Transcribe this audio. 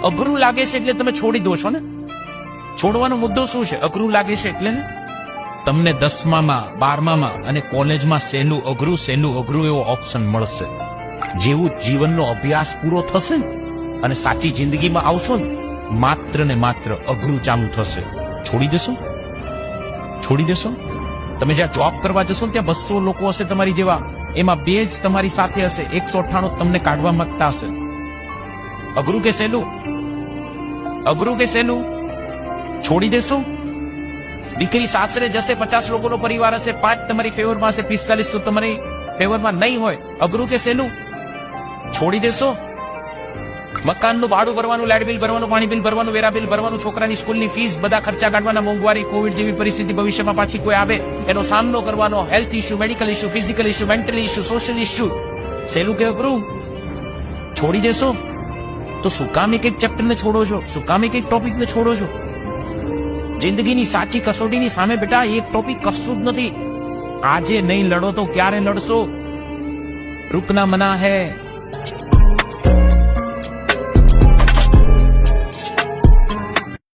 અઘરું લાગે છે એટલે તમે છોડી દો છો ને. છોડવાનો મુદ્દો શું છે? અઘરું લાગે છે એટલે ને. તમને 10માં 12માં અને કોલેજમાં સહેલું અઘરું એવો ઓપ્શન મળશે. જેવું જીવનનો અભ્યાસ પૂરો થશે અને સાચી જિંદગીમાં આવશો ને, માત્ર ને માત્ર અઘરું ચાલુ થશે. છોડી દેશો? છોડી દેશો? તમે જ્યાં જોબ કરવા જશો ને ત્યાં 200 લોકો હશે તમારી જેવા, એમાં 2 જ તમારી સાથે હશે, 198 તમને કાઢવા માંગતા હશે. અઘરું કે સહેલું? અઘરું કે સહેલું? છોડી દેશો? દીકરી સાસરે જશે, 50 લોકોનો પરિવાર હશે, 5 તમારી ફેવરમાં હશે, 45 તો તમારી ફેવરમાં નહીં હોય. અઘરું કે સહેલું? છોડી દેશો? મકાનનું ભાડું ભરવાનું, લાઇટ બિલ ભરવાનું, પાણી બિલ ભરવાનું, વેરા બિલ ભરવાનું, છોકરાની સ્કૂલની ફીસ, બધા ખર્ચા કાઢવાના, મોંઘવારી, કોવિડ જેવી પરિસ્થિતિ ભવિષ્યમાં પાછી કોઈ આવે એનો સામનો કરવાનો, health issue, medical issue, physical issue, mental issue, social issue. સહેલું કે અઘરું? છોડી દેશો? તો શું કામ એક ચેપ્ટરને છોડો છો? શું કામ એક ટોપિકને છોડો છો? જિંદગીની સાચી કસોટીની સામે બેટા એક ટોપિક કશું જ નથી. આજે નહીં લડો તો ક્યારે લડશો? रुकना मना है,